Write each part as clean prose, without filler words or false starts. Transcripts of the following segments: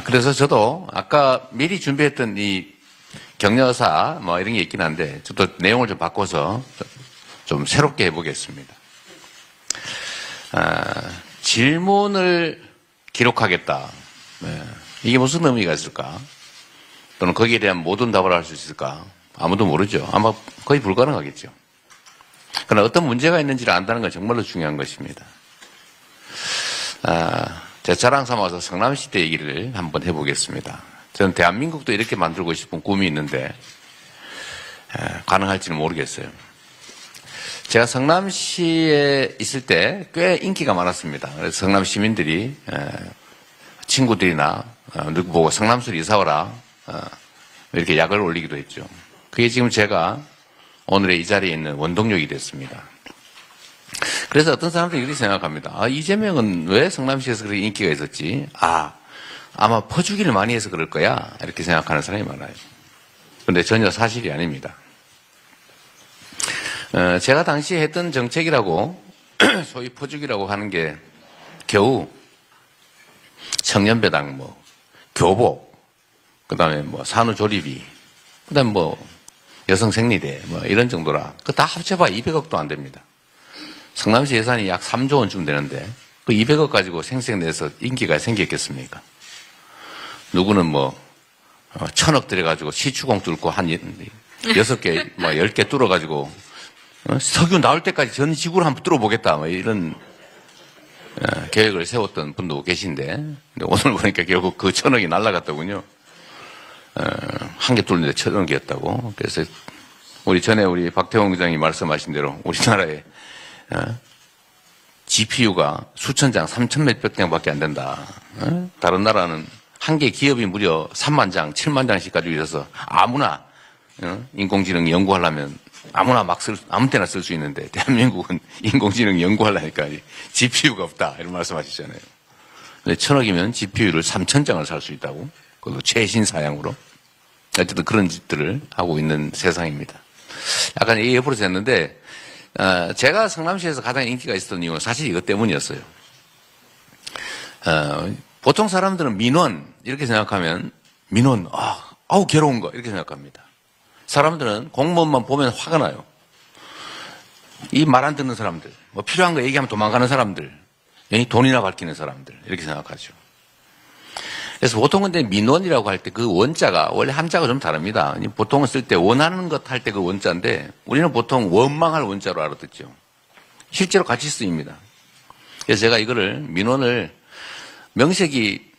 그래서 저도 아까 미리 준비했던 이 격려사 뭐 이런 게 있긴 한데 저도 내용을 좀 바꿔서 좀 새롭게 해보겠습니다. 질문을 기록하겠다. 네. 이게 무슨 의미가 있을까? 또는 거기에 대한 모든 답을 할 수 있을까? 아무도 모르죠. 아마 거의 불가능하겠죠. 그러나 어떤 문제가 있는지를 안다는 건 정말로 중요한 것입니다. 제 자랑 삼아서 성남시 얘기를 한번 해보겠습니다. 저는 대한민국도 이렇게 만들고 싶은 꿈이 있는데 가능할지는 모르겠어요. 제가 성남시에 있을 때 꽤 인기가 많았습니다. 그래서 성남 시민들이 친구들이나 누구 보고 성남시로 이사 와라 이렇게 약을 올리기도 했죠. 그게 지금 제가 오늘의 이 자리에 있는 원동력이 됐습니다. 그래서 어떤 사람들이 이렇게 생각합니다. 이재명은 왜 성남시에서 그렇게 인기가 있었지? 아마 퍼주기를 많이 해서 그럴 거야. 이렇게 생각하는 사람이 많아요. 그런데 전혀 사실이 아닙니다. 제가 당시에 했던 정책이라고 소위 퍼주기라고 하는 게 겨우 청년배당, 교복, 그 다음에 산후조리비, 그 다음에 여성생리대, 이런 정도라. 그거 다 합쳐봐야 200억도 안 됩니다. 성남시 예산이 약 3조 원쯤 되는데, 그 200억 가지고 생색내서 인기가 생겼겠습니까? 누구는 1000억 들여가지고 시추공 뚫고 한 6개, 10개 뚫어가지고, 석유 나올 때까지 전 지구를 한번 뚫어보겠다, 이런, 계획을 세웠던 분도 계신데, 근데 오늘 보니까 결국 그 1000억이 날아갔더군요. 한 개 뚫는데 1000억이었다고. 그래서 우리 박태원 의장이 말씀하신 대로 우리나라에 GPU가 수천 장, 3천 몇백 장밖에 안 된다. 다른 나라는 한 개 기업이 무려 3만 장, 7만 장씩 가지고 있어서 아무나 인공지능 연구하려면 아무나 아무 때나 쓸 수 있는데 대한민국은 인공지능 연구하려니까 GPU가 없다. 이런 말씀하시잖아요. 근데 1000억이면 GPU를 3000장을 살 수 있다고. 그것도 최신 사양으로. 어쨌든 그런 짓들을 하고 있는 세상입니다. 약간 이 옆으로 됐는데, 제가 성남시에서 가장 인기가 있었던 이유는 사실 이것 때문이었어요. 보통 사람들은 민원, 이렇게 생각하면, 민원, 아우, 괴로운 거, 이렇게 생각합니다. 사람들은 공무원만 보면 화가 나요. 이 말 안 듣는 사람들, 필요한 거 얘기하면 도망가는 사람들, 돈이나 밝히는 사람들, 이렇게 생각하죠. 그래서 보통 근데 민원이라고 할 때 그 원자가 원래 함자가 좀 다릅니다. 보통은 쓸 때 원하는 것 할 때 그 원자인데 우리는 보통 원망할 원자로 알아듣죠. 실제로 같이 쓰입니다. 그래서 제가 이거를 민원을 명색이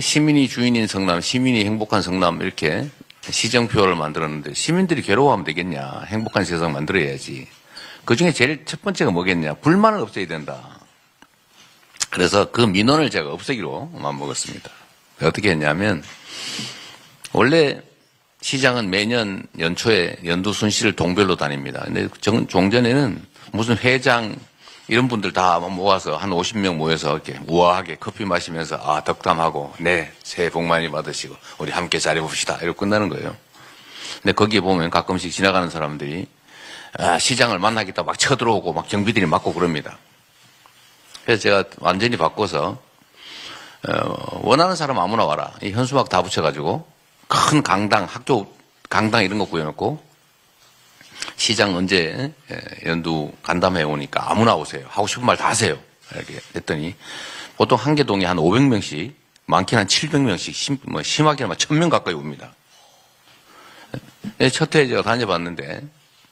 시민이 주인인 성남, 시민이 행복한 성남 이렇게 시정표를 만들었는데 시민들이 괴로워하면 되겠냐. 행복한 세상 만들어야지. 그중에 제일 첫 번째가 뭐겠냐. 불만을 없애야 된다. 그래서 그 민원을 제가 없애기로 마음먹었습니다. 어떻게 했냐면 원래 시장은 매년 연초에 연두 순시를 동별로 다닙니다. 근데 종전에는 무슨 회장 이런 분들 다 모아서 한 50명 모여서 이렇게 우아하게 커피 마시면서 덕담하고 네 새해 복 많이 받으시고 우리 함께 잘해봅시다 이러고 끝나는 거예요. 근데 거기에 보면 가끔씩 지나가는 사람들이 시장을 만나겠다 막 쳐들어오고 막 경비들이 맞고 그럽니다. 그래서 제가 완전히 바꿔서 원하는 사람 아무나 와라. 이 현수막 다 붙여가지고 큰 강당, 학교 강당 이런 거 구해놓고 시장 언제 연두 간담회 오니까 아무나 오세요. 하고 싶은 말 다 하세요. 이렇게 했더니 보통 한 개 동에 한 500명씩, 많게는 한 700명씩, 심하게는 1000명 가까이 옵니다. 첫 해 제가 다녀봤는데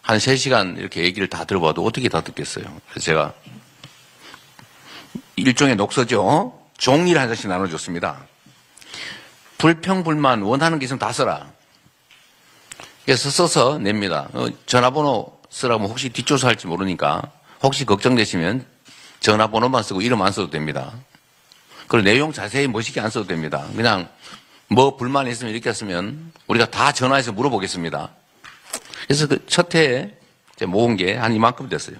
한 3시간 이렇게 얘기를 다 들어봐도 어떻게 다 듣겠어요. 그래서 제가 일종의 녹서죠. 종이를 한 장씩 나눠줬습니다. 불평불만 원하는 게 있으면 다 써라. 그래서 써서 냅니다. 전화번호 쓰라고 혹시 뒷조사할지 모르니까 혹시 걱정되시면 전화번호만 쓰고 이름 안 써도 됩니다. 그리고 내용 자세히 멋있게 안 써도 됩니다. 그냥 불만이 있으면 이렇게 쓰면 우리가 다 전화해서 물어보겠습니다. 그래서 그 첫 해에 모은 게 한 이만큼 됐어요.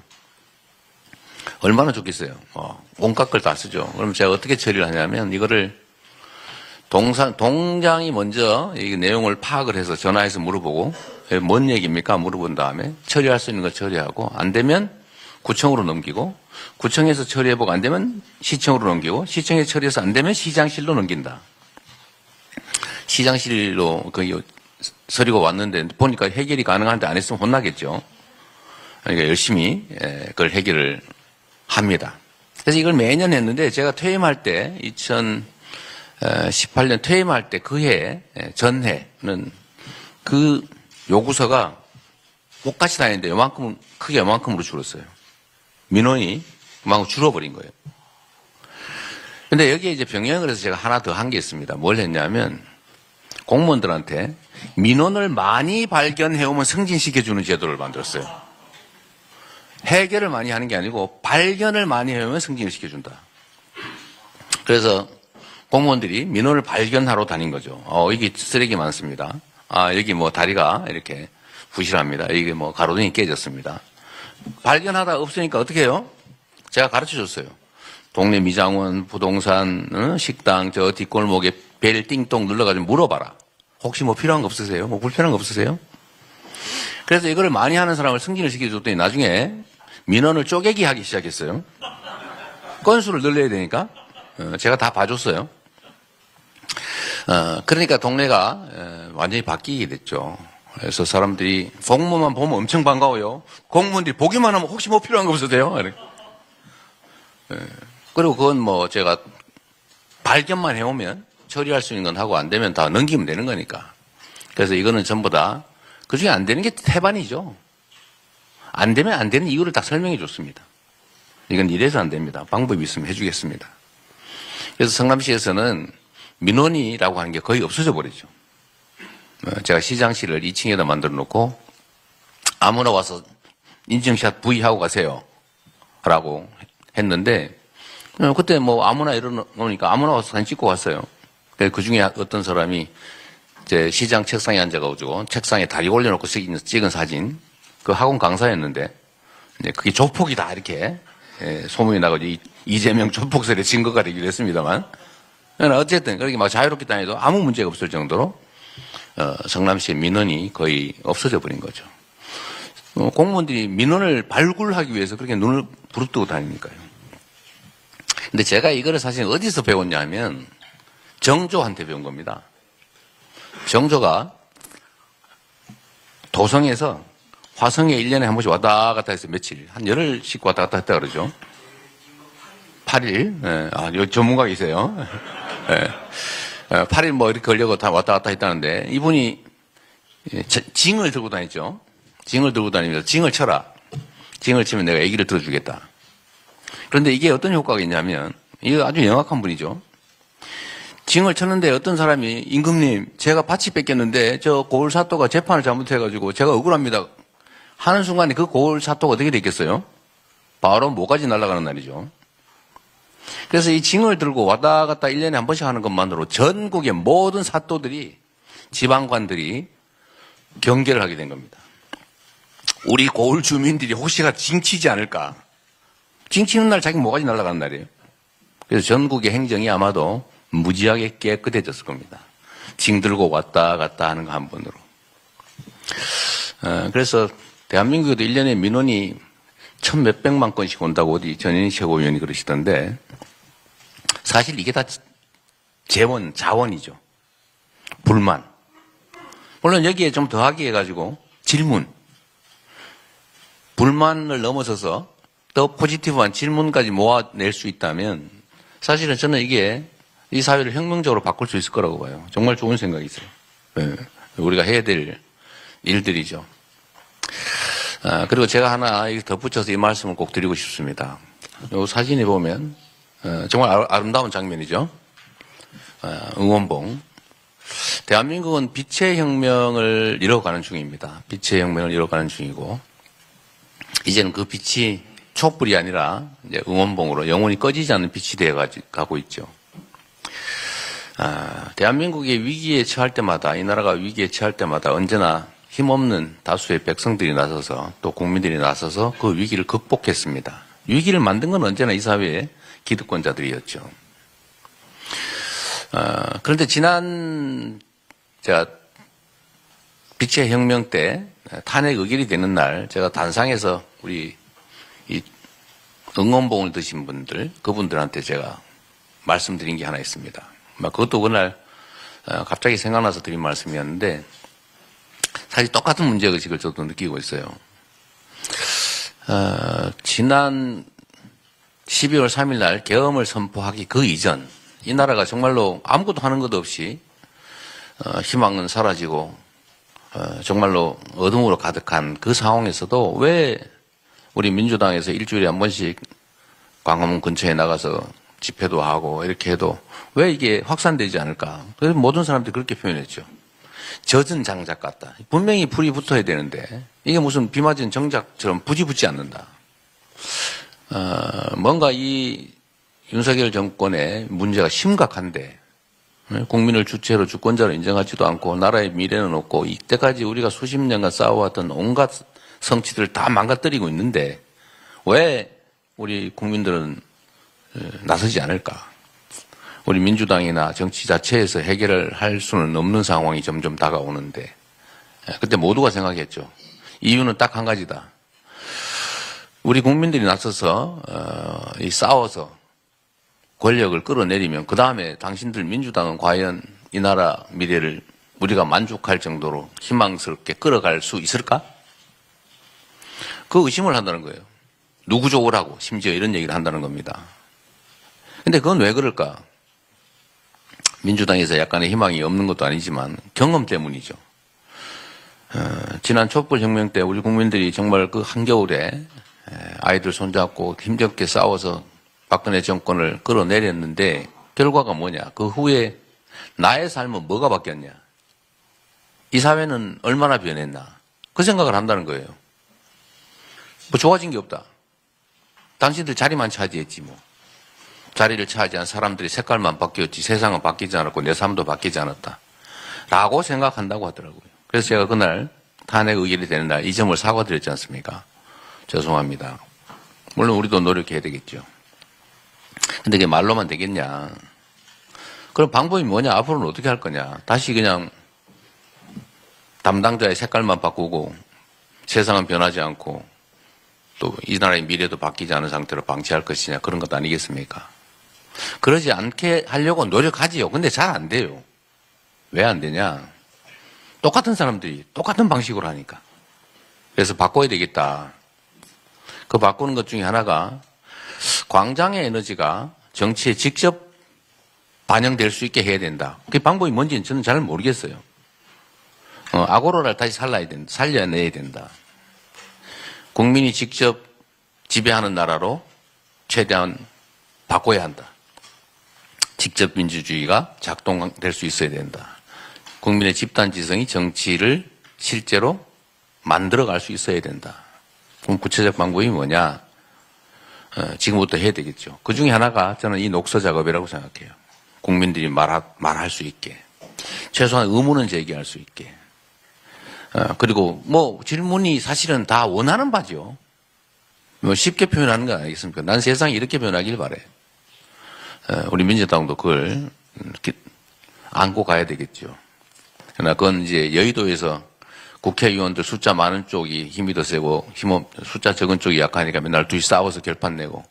얼마나 좋겠어요. 온갖 걸 다 쓰죠. 그럼 제가 어떻게 처리를 하냐면 이거를 동장이 먼저 이 내용을 파악을 해서 전화해서 물어보고 뭔 얘기입니까? 물어본 다음에 처리할 수 있는 거 처리하고 안 되면 구청으로 넘기고 구청에서 처리해보고 안 되면 시청으로 넘기고 시청에서 처리해서 안 되면 시장실로 넘긴다. 시장실로 거기 서리고 왔는데 보니까 해결이 가능한데 안 했으면 혼나겠죠. 그러니까 열심히 그걸 해결을 합니다. 그래서 이걸 매년 했는데 제가 퇴임할 때 2018년 퇴임할 때 그 해 전해는 그 요구서가 똑같이 다녔는데 요만큼 크게 요만큼으로 줄었어요. 민원이 그만큼 줄어버린 거예요. 근데 여기에 이제 병행을 해서 제가 하나 더 한 게 있습니다. 뭘 했냐면 공무원들한테 민원을 많이 발견해오면 승진시켜주는 제도를 만들었어요. 해결을 많이 하는 게 아니고 발견을 많이 해오면 승진을 시켜준다. 그래서 공무원들이 민원을 발견하러 다닌 거죠. 여기 쓰레기 많습니다. 여기 뭐 다리가 이렇게 부실합니다. 여기 뭐 가로등이 깨졌습니다. 발견하다 없으니까 어떻게 해요? 제가 가르쳐 줬어요. 동네 미장원, 부동산, 식당, 저 뒷골목에 벨 띵동 눌러가지고 물어봐라. 혹시 뭐 필요한 거 없으세요? 뭐 불편한 거 없으세요? 그래서 이거를 많이 하는 사람을 승진을 시켜줬더니 나중에 민원을 쪼개기 하기 시작했어요. 건수를 늘려야 되니까 제가 다 봐줬어요. 그러니까 동네가 완전히 바뀌게 됐죠. 그래서 사람들이 공무원만 보면 엄청 반가워요. 공무원들이 보기만 하면 혹시 뭐 필요한 거 없으세요? 그리고 그건 뭐 제가 발견만 해오면 처리할 수 있는 건 하고 안 되면 다 넘기면 되는 거니까. 그래서 이거는 전부 다 그중에 안 되는 게 태반이죠. 안 되면 안 되는 이유를 딱 설명해 줬습니다. 이건 이래서 안 됩니다. 방법이 있으면 해주겠습니다. 그래서 성남시에서는 민원이라고 하는 게 거의 없어져 버리죠. 제가 시장실을 2층에다 만들어 놓고 아무나 와서 인증샷 부위하고 가세요. 라고 했는데 그때 뭐 아무나 이러니까 아무나 와서 사진 찍고 갔어요. 그 중에 어떤 사람이 제 시장 책상에 앉아가지고 책상에 다리 올려놓고 찍은 사진, 그 학원 강사였는데 이제 그게 조폭이다 이렇게 소문이 나가지고 이재명 조폭설의 증거가 되기도 했습니다만 어쨌든 그렇게 막 자유롭게 다녀도 아무 문제가 없을 정도로 성남시의 민원이 거의 없어져 버린 거죠. 공무원들이 민원을 발굴하기 위해서 그렇게 눈을 부릅뜨고 다니니까요. 근데 제가 이거를 사실 어디서 배웠냐 하면 정조한테 배운 겁니다. 정조가 도성에서 화성에 1년에 한 번씩 왔다 갔다 해서 며칠, 한 열흘씩 왔다 갔다 했다 그러죠. 8일. 여기 전문가이세요. 8일 뭐 이렇게 걸려고 다 왔다 갔다 했다는데 이분이 징을 들고 다녔죠. 징을 들고 다니면서 징을 쳐라. 징을 치면 내가 얘기를 들어주겠다. 그런데 이게 어떤 효과가 있냐면 이거 아주 영악한 분이죠. 징을 쳤는데 어떤 사람이 임금님 제가 밭이 뺏겼는데 저 고을사또가 재판을 잘못해가지고 제가 억울합니다 하는 순간에 그 고을사또가 어떻게 됐겠어요? 바로 뭐까지 날아가는 날이죠. 그래서 이 징을 들고 왔다 갔다 1년에 한 번씩 하는 것만으로 전국의 모든 사또들이 지방관들이 경계를 하게 된 겁니다. 우리 고을 주민들이 혹시가 징치지 않을까. 징치는 날 자기 뭐까지 날아가는 날이에요. 그래서 전국의 행정이 아마도 무지하게 깨끗해졌을 겁니다. 징 들고 왔다 갔다 하는 거 한 번으로. 그래서 대한민국에도 1년에 민원이 1,몇백만 건씩 온다고 어디 전현희 최고위원이 그러시던데 사실 이게 다 자원이죠. 불만. 물론 여기에 좀 더하기 해가지고 질문. 불만을 넘어서서 더 포지티브한 질문까지 모아낼 수 있다면 사실은 저는 이게 이 사회를 혁명적으로 바꿀 수 있을 거라고 봐요. 정말 좋은 생각이 있어요. 우리가 해야 될 일들이죠. 그리고 제가 하나 덧붙여서 이 말씀을 꼭 드리고 싶습니다. 이 사진에 보면 정말 아름다운 장면이죠. 응원봉. 대한민국은 빛의 혁명을 이뤄가는 중입니다. 빛의 혁명을 이뤄가는 중이고 이제는 그 빛이 촛불이 아니라 이제 응원봉으로 영원히 꺼지지 않는 빛이 되어 가고 있죠. 대한민국이 위기에 처할 때마다 이 나라가 위기에 처할 때마다 언제나 힘없는 다수의 백성들이 나서서 또 국민들이 나서서 그 위기를 극복했습니다. 위기를 만든 건 언제나 이 사회의 기득권자들이었죠. 그런데 지난 제가 빛의 혁명 때 탄핵 의결이 되는 날 제가 단상에서 우리 이 응원봉을 드신 분들 그분들한테 제가 말씀드린 게 하나 있습니다. 그것도 그날 갑자기 생각나서 드린 말씀이었는데 사실 똑같은 문제의식을 저도 느끼고 있어요. 지난 12월 3일 날 계엄을 선포하기 그 이전 이 나라가 정말로 아무것도 하는 것 없이 희망은 사라지고 정말로 어둠으로 가득한 그 상황에서도 왜 우리 민주당에서 일주일에 한 번씩 광화문 근처에 나가서 집회도 하고 이렇게 해도 왜 이게 확산되지 않을까? 그래서 모든 사람들이 그렇게 표현했죠. 젖은 장작 같다. 분명히 불이 붙어야 되는데 이게 무슨 비 맞은 정작처럼 불이 붙지 않는다. 뭔가 이 윤석열 정권의 문제가 심각한데 국민을 주체로 주권자로 인정하지도 않고 나라의 미래는 없고 이때까지 우리가 수십 년간 쌓아왔던 온갖 성취들을 다 망가뜨리고 있는데 왜 우리 국민들은 나서지 않을까? 우리 민주당이나 정치 자체에서 해결을 할 수는 없는 상황이 점점 다가오는데 그때 모두가 생각했죠. 이유는 딱 한 가지다. 우리 국민들이 나서서 싸워서 권력을 끌어내리면 그 다음에 당신들 민주당은 과연 이 나라 미래를 우리가 만족할 정도로 희망스럽게 끌어갈 수 있을까? 그 의심을 한다는 거예요. 누구 좋으라고 심지어 이런 얘기를 한다는 겁니다. 근데 그건 왜 그럴까? 민주당에서 약간의 희망이 없는 것도 아니지만 경험 때문이죠. 지난 촛불혁명 때 우리 국민들이 정말 그 한겨울에 아이들 손잡고 힘겹게 싸워서 박근혜 정권을 끌어내렸는데 결과가 뭐냐? 그 후에 나의 삶은 뭐가 바뀌었냐? 이 사회는 얼마나 변했나? 그 생각을 한다는 거예요. 뭐 좋아진 게 없다. 당신들 자리만 차지했지 뭐. 자리를 차지한 사람들이 색깔만 바뀌었지 세상은 바뀌지 않았고 내 삶도 바뀌지 않았다. 라고 생각한다고 하더라고요. 그래서 제가 그날 탄핵 의결이 되는 날 이 점을 사과드렸지 않습니까? 죄송합니다. 물론 우리도 노력해야 되겠죠. 근데 그게 말로만 되겠냐. 그럼 방법이 뭐냐? 앞으로는 어떻게 할 거냐? 다시 그냥 담당자의 색깔만 바꾸고 세상은 변하지 않고 또 이 나라의 미래도 바뀌지 않은 상태로 방치할 것이냐 그런 것도 아니겠습니까? 그러지 않게 하려고 노력하지요. 근데 잘 안 돼요. 왜 안 되냐? 똑같은 사람들이 똑같은 방식으로 하니까. 그래서 바꿔야 되겠다. 그 바꾸는 것 중에 하나가 광장의 에너지가 정치에 직접 반영될 수 있게 해야 된다. 그 방법이 뭔지는 저는 잘 모르겠어요. 아고라를 다시 살려내야 된다. 국민이 직접 지배하는 나라로 최대한 바꿔야 한다. 직접 민주주의가 작동될 수 있어야 된다. 국민의 집단지성이 정치를 실제로 만들어갈 수 있어야 된다. 그럼 구체적 방법이 뭐냐? 지금부터 해야 되겠죠. 그 중에 하나가 저는 이 녹서 작업이라고 생각해요. 국민들이 말할 수 있게. 최소한 의문은 제기할 수 있게. 그리고 뭐 질문이 사실은 다 원하는 바죠. 뭐 쉽게 표현하는 거 아니겠습니까? 난 세상이 이렇게 변하길 바래. 우리 민주당도 그걸 안고 가야 되겠죠. 그러나 그건 이제 여의도에서 국회의원들 숫자 많은 쪽이 힘이 더 세고 숫자 적은 쪽이 약하니까 맨날 둘이 싸워서 결판 내고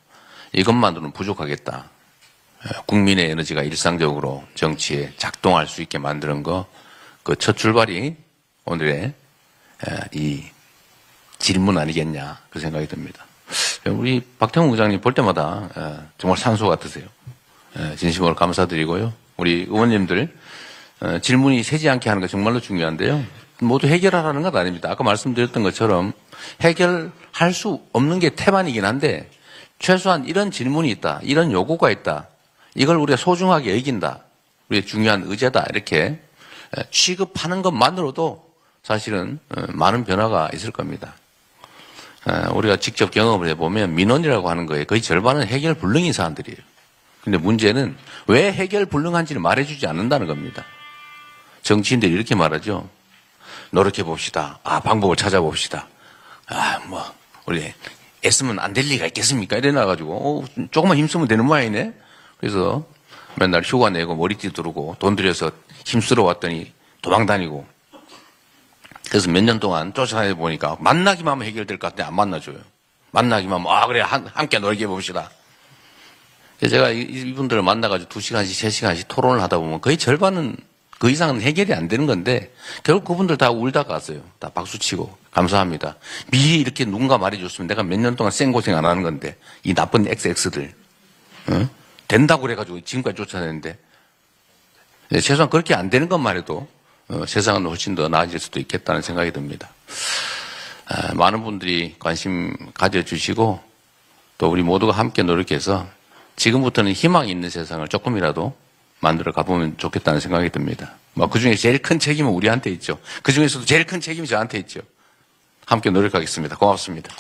이것만으로는 부족하겠다. 국민의 에너지가 일상적으로 정치에 작동할 수 있게 만드는 거 그 첫 출발이 오늘의 이 질문 아니겠냐 그 생각이 듭니다. 우리 박태웅 의장님 볼 때마다 정말 산소 같으세요. 진심으로 감사드리고요. 우리 의원님들 질문이 새지 않게 하는 거 정말로 중요한데요. 모두 해결하라는 건 아닙니다. 아까 말씀드렸던 것처럼 해결할 수 없는 게 태반이긴 한데 최소한 이런 질문이 있다. 이런 요구가 있다. 이걸 우리가 소중하게 여긴다. 우리의 중요한 의제다. 이렇게 취급하는 것만으로도 사실은 많은 변화가 있을 겁니다. 우리가 직접 경험을 해보면 민원이라고 하는 거에 거의 절반은 해결 불능인 사람들이에요. 근데 문제는 왜 해결 불능한지를 말해주지 않는다는 겁니다. 정치인들이 이렇게 말하죠. 노력해 봅시다. 방법을 찾아봅시다. 우리 애쓰면 안 될 리가 있겠습니까? 이래 나가지고, 조금만 힘쓰면 되는 모양이네? 그래서 맨날 휴가 내고 머리띠 두르고 돈 들여서 힘쓰러 왔더니 도망 다니고. 그래서 몇 년 동안 쫓아다니 보니까 만나기만 하면 해결될 것 같은데 안 만나줘요. 만나기만 하면, 그래, 함께 놀게 봅시다. 제가 이분들을 만나가지고 2시간씩, 3시간씩 토론을 하다 보면 거의 절반은 그 이상은 해결이 안 되는 건데 결국 그분들 다 울다 갔어요. 다 박수치고 감사합니다. 미리 이렇게 누군가 말해줬으면 내가 몇 년 동안 생고생 안 하는 건데 이 나쁜 XX들 된다고 그래가지고 지금까지 쫓아내는데 최소한 그렇게 안 되는 것만 해도 세상은 훨씬 더 나아질 수도 있겠다는 생각이 듭니다. 많은 분들이 관심 가져주시고 또 우리 모두가 함께 노력해서 지금부터는 희망이 있는 세상을 조금이라도 만들어 가보면 좋겠다는 생각이 듭니다. 그 중에 제일 큰 책임은 우리한테 있죠. 그 중에서도 제일 큰 책임이 저한테 있죠. 함께 노력하겠습니다. 고맙습니다.